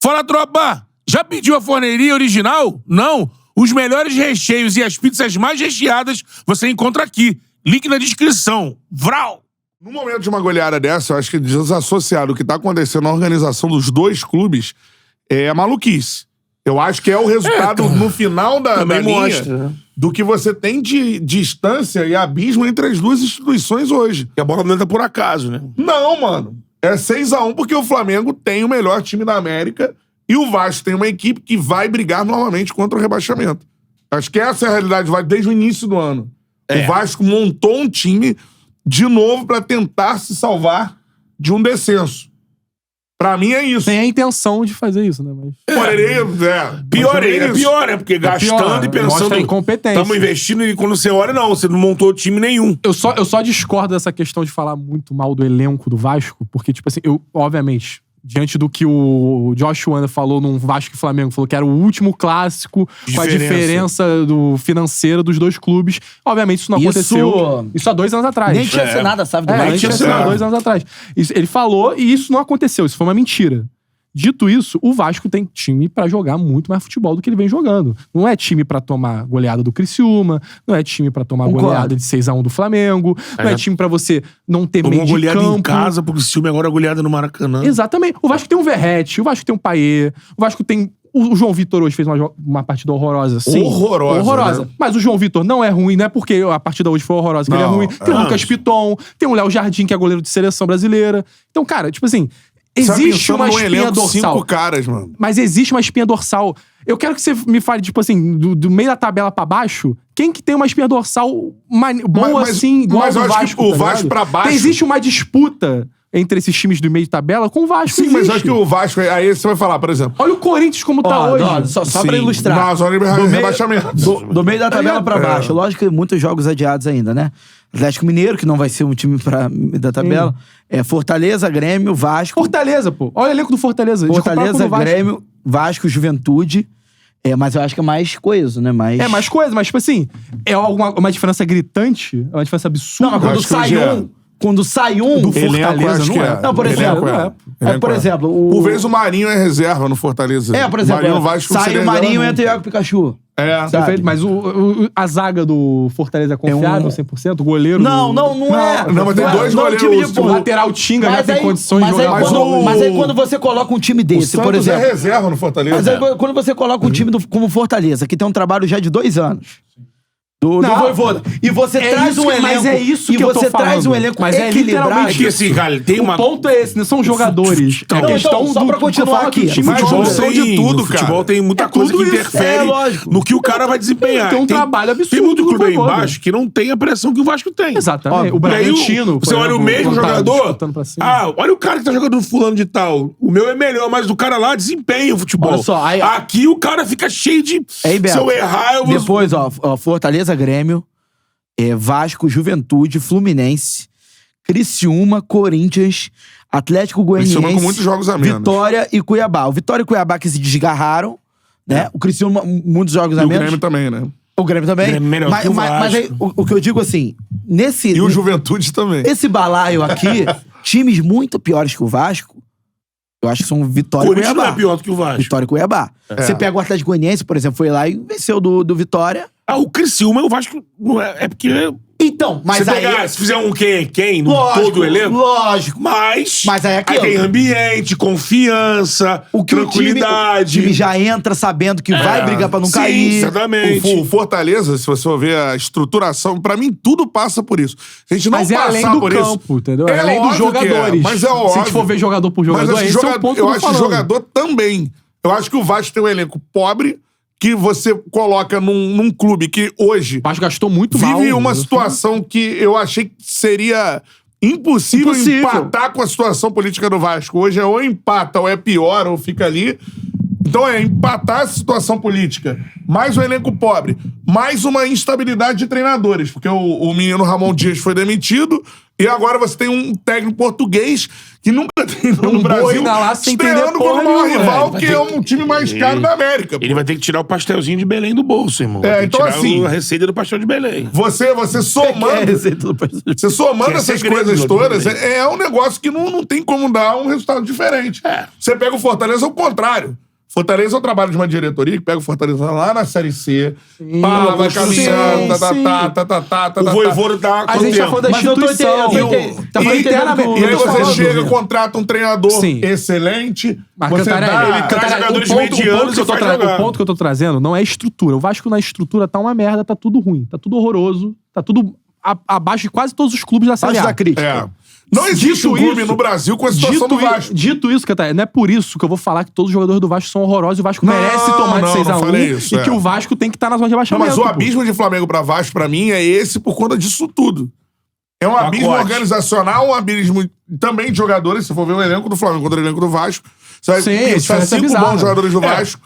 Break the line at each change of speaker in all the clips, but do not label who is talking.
Fala, tropa! Já pediu a forneria original? Não! Os melhores recheios e as pizzas mais recheadas você encontra aqui. Link na descrição. Vral!
No momento de uma goleada dessa, eu acho que desassociado o que tá acontecendo na organização dos dois clubes é maluquice. Eu acho que é o resultado no final da linha
mostra, né?
do que você tem de distância e abismo entre as duas instituições hoje.
Que a bola não entra por acaso, né?
Não, mano. É 6-1 porque o Flamengo tem o melhor time da América e o Vasco tem uma equipe que vai brigar novamente contra o rebaixamento. Acho que essa é a realidade, vai desde o início do ano. O Vasco montou um time de novo pra tentar se salvar de um descenso. Pra mim é isso.
Tem a intenção de fazer isso, né? Mas...
Pior, né? Porque gastando e pensando...
Mostra incompetência.
Estamos investindo e quando você olha, não, você não montou time nenhum.
Eu só discordo dessa questão de falar muito mal do elenco do Vasco, porque, tipo assim, obviamente, diante do que o Josh Wanda falou num Vasco e Flamengo, falou que era o último clássico com a diferença financeira dos dois clubes. Obviamente, isso não aconteceu. Isso há 2 anos atrás.
Nem tinha assinado a SAF do Vasco.
Nem tinha assinado 2 anos atrás. Ele falou e isso não aconteceu. Isso foi uma mentira. Dito isso, o Vasco tem time pra jogar muito mais futebol do que ele vem jogando. Não é time pra tomar goleada do Criciúma, não é time pra tomar goleada de 6-1 do Flamengo, não é time pra você não ter meio de
goleada
campo.
em casa, porque o Criciúma agora é goleada no Maracanã.
Exatamente. O Vasco tem um Verratti, o Vasco tem um Payet, o Vasco tem... O João Vitor hoje fez uma partida horrorosa, sim. Horrorosa. Né? Mas o João Vitor não é ruim, não é porque a partida hoje foi horrorosa que ele é ruim. Tem o Lucas Piton, tem o Léo Jardim, que é goleiro de seleção brasileira. Então, cara, tipo assim... Existe uma espinha dorsal.
5 caras, mano.
Mas existe uma espinha dorsal. Eu quero que você me fale, tipo assim, do meio da tabela pra baixo, quem que tem uma espinha dorsal boa assim, igual
mas
o
eu
Vasco,
acho que o Vasco pra baixo...
Existe uma disputa entre esses times do meio de tabela com o Vasco.
Sim, mas eu acho que o Vasco... Aí você vai falar, por exemplo...
Olha o Corinthians como tá hoje.
Só pra ilustrar.
Na zona de rebaixamento.
Do meio da tabela pra baixo. Lógico que muitos jogos adiados ainda, né? Atlético Mineiro, que não vai ser um time da tabela. Fortaleza, Grêmio, Vasco.
Fortaleza, pô. Olha o elenco do Fortaleza.
Fortaleza, Grêmio, Vasco, Juventude. Mas eu acho que é mais coeso, né?
Mais coisa, mas tipo assim, é uma diferença gritante, é uma diferença absurda.
Não, mas quando sai um...
Do Fortaleza, não é.
Não, por exemplo... Por exemplo...
Por vezes o Marinho é reserva no Fortaleza.
Por exemplo, sai o Marinho e entra o Iago Pikachu.
Perfeito, mas a zaga do Fortaleza é confiável 100%? O goleiro...
Não é.
Não, mas tem 2 goleiros.
O lateral Tinga já tem condições de jogar.
Mas aí quando você coloca um time desse, por exemplo...
é reserva no Fortaleza.
Mas aí quando você coloca um time como Fortaleza, que tem um trabalho já de 2 anos... Do Vojvoda. E você traz um elenco...
Mas é isso que eu tô falando.
E você traz um elenco
equilibrado.
Esse, cara, tem uma...
O ponto é esse, não são jogadores.
É questão só pra continuar aqui.
Futebol tem de tudo, cara.
Futebol tem muita coisa que interfere no que o cara vai desempenhar.
Tem um trabalho absurdo.
Tem muito clube aí embaixo que não tem a pressão que o Vasco tem.
Exatamente. O Bragantino...
Você olha o mesmo jogador... olha o cara que tá jogando no fulano de tal. O meu é melhor, mas o cara lá desempenha o futebol.
Olha só,
aqui o cara fica cheio de... Se eu errar, eu vou...
Depois, Fortaleza, Grêmio... Vasco, Juventude, Fluminense, Criciúma, Corinthians, Atlético Goianiense,
com muitos jogos a menos.
Vitória e Cuiabá. O Vitória e Cuiabá que se desgarraram, né? O Criciúma, muitos jogos a menos.
O Grêmio também, né?
O Grêmio também. Mas aí, o que eu digo assim,
E o Juventude também.
Esse balaio aqui, times muito piores que o Vasco, eu acho que são Vitória e Cuiabá.
Não é pior do que o Vasco.
Vitória e Cuiabá. Você pega o Atlético Goianiense, por exemplo, foi lá e venceu do Vitória.
O Criciúma, o Vasco, não é porque...
Então, mas
se fizer um quem no todo o elenco...
Lógico.
Mas
aí aquilo...
Aí tem ambiente, confiança, tranquilidade.
O time já entra sabendo que vai brigar pra não cair.
Sim, certamente.
O Fortaleza, se você for ver a estruturação, pra mim tudo passa por isso. A gente não
mas
passar
além do
por
campo,
isso.
Entendeu? É além dos jogadores.
Mas é
Se a
óbvio.
gente for ver jogador por jogador,
mas
esse é o ponto que
eu acho que jogador também. Eu acho que o Vasco tem um elenco pobre, que você coloca num clube que hoje...
O Vasco gastou muito
vive uma situação que eu achei que seria impossível empatar com a situação política do Vasco. Hoje é ou empata, ou é pior, ou fica ali. Então é empatar essa situação política, mais um elenco pobre, mais uma instabilidade de treinadores, porque o menino Ramon Dias foi demitido, E agora você tem um técnico português que nunca treinou no Brasil, estreando como o maior rival, que é um time mais caro da América.
Ele vai ter que tirar o pastelzinho de Belém do bolso, irmão.
Então assim...
a receita do pastel de Belém.
Você somando... Você somando essas coisas todas, é um negócio que não tem como dar um resultado diferente. Você pega o Fortaleza ao contrário. Fortaleza é um trabalho de uma diretoria que pega o Fortaleza lá na Série C, vai caminhando,
o Vojvoda tá...
A gente já falou da instituição.
E aí você chega, contrata um treinador excelente, você dá...
Ele traz jogadores medianos e faz jogar.
O ponto que eu tô trazendo não é estrutura. O Vasco na estrutura tá uma merda, tá tudo ruim, tá tudo horroroso, tá tudo abaixo de quase todos os clubes da Série A.
da crítica.
Não existe um clube no Brasil com a situação do Vasco.
Dito isso, Catarina, não é por isso que eu vou falar que todos os jogadores do Vasco são horrorosos e o Vasco merece tomar de 6-1 e que o Vasco tem que estar na zona de rebaixamento.
Mas o abismo de Flamengo pra Vasco, pra mim, é esse por conta disso tudo. É um abismo organizacional, um abismo também de jogadores. Se for ver o elenco do Flamengo contra o elenco do Vasco, sabe?
Sim,
5 bons jogadores do Vasco.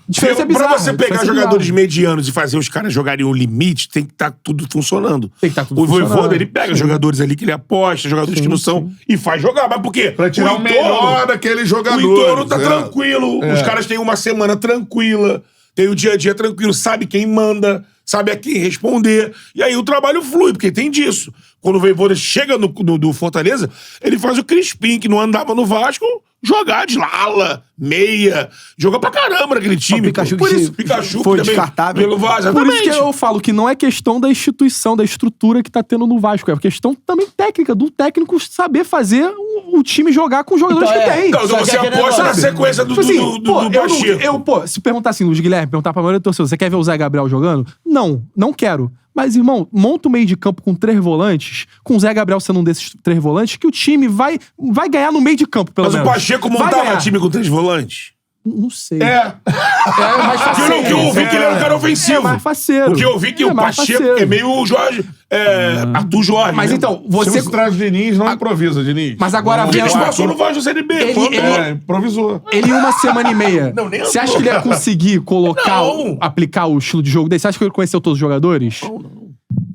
Pra você pegar jogadores medianos e fazer os caras jogarem o limite, tem que estar tudo funcionando.
Tem que estar tudo
funcionando. O Vojvoda, ele pega jogadores ali que ele aposta, jogadores que não são, e faz jogar. Mas por quê?
Pra tirar o melhor daqueles jogadores.
O entorno tá tranquilo. Os caras têm uma semana tranquila, tem o dia a dia tranquilo, sabe quem manda, sabe a quem responder. E aí o trabalho flui, porque tem disso. Quando o Vojvoda chega do Fortaleza, ele faz o Crispim, que não andava no Vasco, jogar de ala, meia, jogou pra caramba naquele time.
Pikachu foi descartável
pelo Vasco. Por isso que eu falo que não é questão da instituição, da estrutura que tá tendo no Vasco, é questão também técnica, do técnico saber fazer o time jogar com os jogadores que tem.
Então você aposta na sequência do Pacheco.
Se perguntar assim, Luiz Guilherme, perguntar pra maioria do torcedor, você quer ver o Zé Gabriel jogando? Não quero. Mas, irmão, monta o meio de campo com 3 volantes, com o Zé Gabriel sendo um desses 3 volantes, que o time vai ganhar no meio de campo, pelo menos.
Mas o Pacheco montava time com 3 volantes?
Não sei.
É
mais faceiro.
O que eu ouvi que ele era um cara ofensivo.
É mais faceiro.
O que eu ouvi que o Pacheco é meio Jorge... Arthur Jorge.
Mas então, você...
Se traz o Diniz, não improvisa, Diniz.
Mas agora...
Ele passou no Vasco Série B.
Improvisou.
Ele em uma semana e meia, você acha que ele ia conseguir aplicar o estilo de jogo dele? Você acha que ele conheceu todos os jogadores? Não.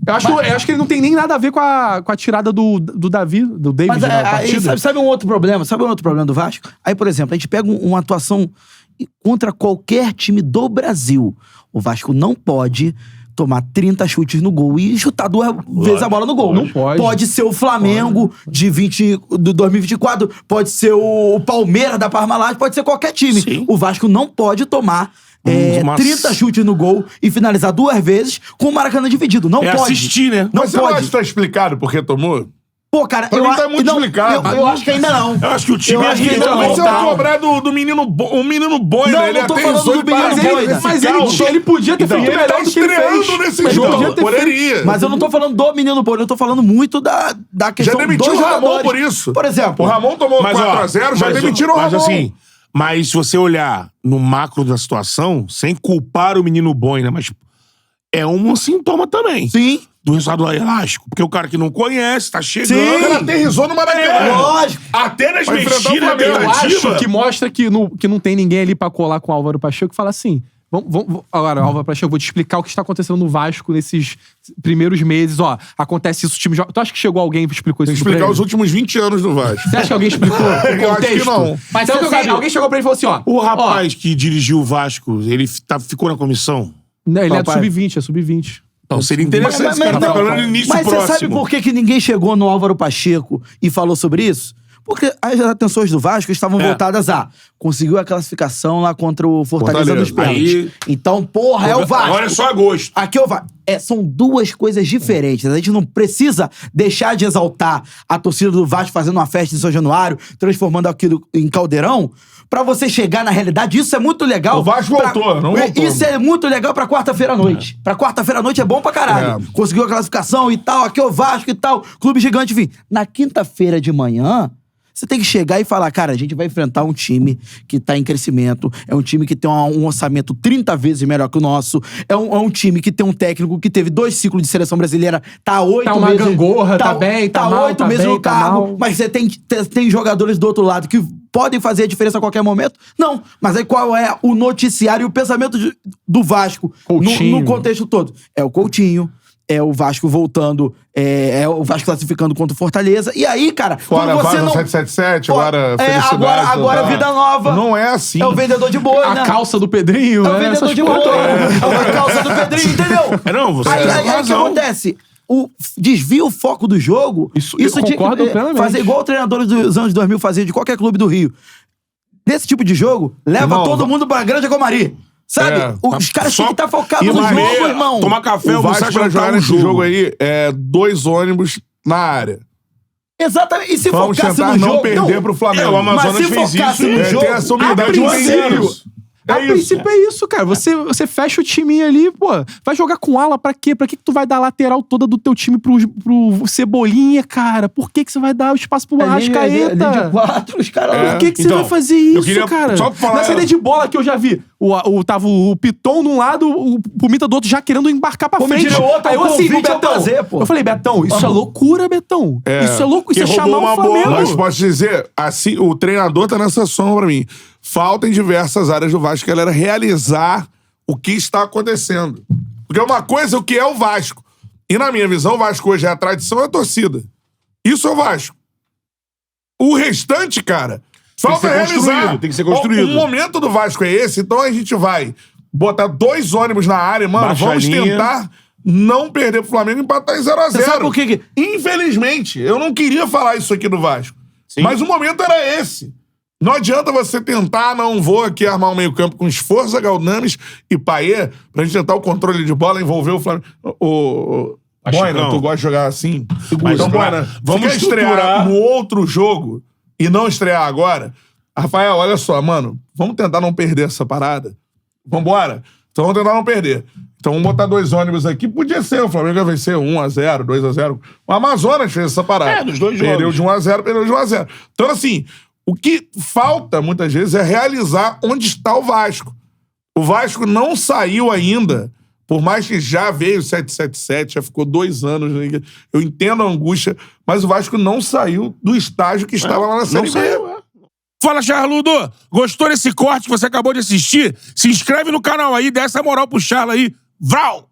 Eu acho que ele não tem nem nada a ver com a tirada do David
mas, na partida. Sabe um outro problema? Sabe um outro problema do Vasco? Aí, por exemplo, a gente pega uma atuação contra qualquer time do Brasil. O Vasco não pode tomar 30 chutes no gol e chutar 2 vezes a bola no gol.
Não pode.
Pode ser o Flamengo de 2024, pode ser o Palmeiras da Parmalat, pode ser qualquer time.
Sim.
O Vasco não pode tomar 30 chutes no gol e finalizar 2 vezes com o Maracanã dividido. Não pode.
Assistir, né?
Não, mas você não acha que tá explicado por que tomou?
Pô, cara,
eu acho muito explicado.
Eu acho que ainda não.
Eu acho que o time
Você vai cobrar do menino bom, ele
tô
até
falando do menino Boina.
Mas ele podia ter feito melhor do que ele fez.
Nesse jogo. Poderia.
Mas eu não tô falando do menino Boina, eu tô falando muito da questão
já demitiu o Ramon por isso.
Por exemplo.
O Ramon tomou 4-0, já demitiram o Ramon.
Mas assim... Mas se você olhar no macro da situação, sem culpar o menino Boina, mas é um sintoma também.
Sim.
Do resultado elástico. Porque o cara que não conhece, tá chegando...
Sim. O cara aterrissou no Maracanã.
Lógico.
Até nas mexidas
eu acho que mostra que não tem ninguém ali pra colar com o Álvaro Pacheco e falar assim... Agora, Álvaro Pacheco, eu vou te explicar o que está acontecendo no Vasco nesses primeiros meses. Acontece isso, o time joga... Tu acha que chegou alguém e explicou isso?
Tem que explicar os últimos 20 anos do Vasco.
Você acha que alguém explicou o contexto?
Eu acho que não.
Mas então, alguém chegou pra ele e falou assim,
o rapaz que dirigiu o Vasco, ele ficou na comissão?
Não, ele é do sub-20, é sub-20.
Então seria interessante esse cara tá falando no início próximo.
Mas você sabe por que ninguém chegou no Álvaro Pacheco e falou sobre isso? Porque as atenções do Vasco estavam voltadas a... Conseguiu a classificação lá contra o Fortaleza dos pênaltis. Então, porra, é o Vasco.
Agora é só agosto.
Aqui é o Vasco. São 2 coisas diferentes. A gente não precisa deixar de exaltar a torcida do Vasco fazendo uma festa em São Januário, transformando aquilo em caldeirão, pra você chegar na realidade. Isso é muito legal.
O Vasco não voltou.
Isso é muito legal pra quarta-feira à noite. Pra quarta-feira à noite é bom pra caralho. Conseguiu a classificação e tal, aqui é o Vasco e tal, clube gigante, enfim. Na quinta-feira de manhã... Você tem que chegar e falar, cara, a gente vai enfrentar um time que tá em crescimento, é um time que tem um orçamento 30 vezes melhor que o nosso, é um time que tem um técnico que teve 2 ciclos de seleção brasileira, tá 8 meses...
Tá uma gangorra, tá bem, tá mal,
8 meses no cargo, mas você tem jogadores do outro lado que podem fazer a diferença a qualquer momento? Não. Mas aí qual é o noticiário e o pensamento do Vasco no contexto todo? É o Coutinho, é o Vasco voltando, é o Vasco classificando contra o Fortaleza. E aí, cara,
Fora
quando você
Vasco
não...
777, agora felicidade.
Agora vida nova.
Não é assim.
É o vendedor de boi, né?
A calça do Pedrinho.
É o vendedor de boi. É a calça do Pedrinho, entendeu?
Não, você
Aí
tem
o que
razão.
acontece? Desvia o foco do jogo.
Isso eu
tinha
concordo
que
plenamente.
fazer igual o treinador dos anos 2000 fazia de qualquer clube do Rio. Desse tipo de jogo, leva
Irmão,
todo mundo pra Grande Comari. Sabe? Os caras têm que estar focados no jogo, irmão.
Tomar café,
O Vasco pra jogar nesse jogo
aí.
aí é 2 ônibus na área.
Exatamente. E se
Vamos
focasse
tentar
no
não
jogo...
perder pro Flamengo.
o Amazonas
Mas se
fez
focasse
isso.
no jogo...
Tem essa humildade de
princípio. A princípio é isso, cara. Você fecha o time ali, pô. Vai jogar com ala pra quê? Pra que tu vai dar a lateral toda do teu time pro Cebolinha, cara? Por que você vai dar o espaço pro Arrascaeta?
de 4, os caras...
Por que você
Então,
vai fazer isso,
queria
cara?
só falar-
Na saída de bola que eu já vi, tava o Piton de um lado, o Pumita do outro já querendo embarcar pra
Como
frente.
diria o outro,
Aí eu
o
assim,
convite é
Betão,
prazer, pô.
eu falei, Betão, isso é loucura, Betão. Isso é louco, isso é
Que
chamar
roubou
o
uma bola.
Flamengo.
Mas posso dizer, assim, o treinador tá nessa sombra pra mim. Falta em diversas áreas do Vasco, galera, realizar o que está acontecendo. Porque uma coisa é o que é o Vasco. E na minha visão, o Vasco hoje é a tradição e a torcida. Isso é o Vasco. O restante, cara, falta
ser
realizar.
construído, tem que ser construído.
O momento do Vasco é esse, então a gente vai botar 2 ônibus na área, mano,
Baixa
vamos
a linha.
tentar não perder pro Flamengo e empatar em 0x0.
Você sabe por quê?
Infelizmente, eu não queria falar isso aqui do Vasco.
Sim.
Mas o momento era esse. Não adianta você tentar, não vou aqui armar um meio-campo com Esforza, Galdames e Payet pra gente tentar o controle de bola, envolver o Flamengo. Boina, tu gosta de jogar assim?
Mas,
Então, Boina,
vamos
vamos estrear
estruturar.
no outro jogo e não estrear agora. Rafael, olha só, mano, vamos tentar não perder essa parada? Vambora? Então vamos tentar não perder. Então vamos botar 2 ônibus aqui. Podia ser, o Flamengo ia vencer 1x0, 2x0. O Amazonas fez essa parada.
Nos 2
Perdeu
jogos.
de 1x0, perdeu de 1x0. Então, assim, o que falta, muitas vezes, é realizar onde está o Vasco. O Vasco não saiu ainda, por mais que já veio o 777, já ficou 2 anos. Eu entendo a angústia, mas o Vasco não saiu do estágio que estava lá na Série B.
Fala, Charludo! Gostou desse corte que você acabou de assistir? Se inscreve no canal aí, dá essa moral pro Charla aí. Vral!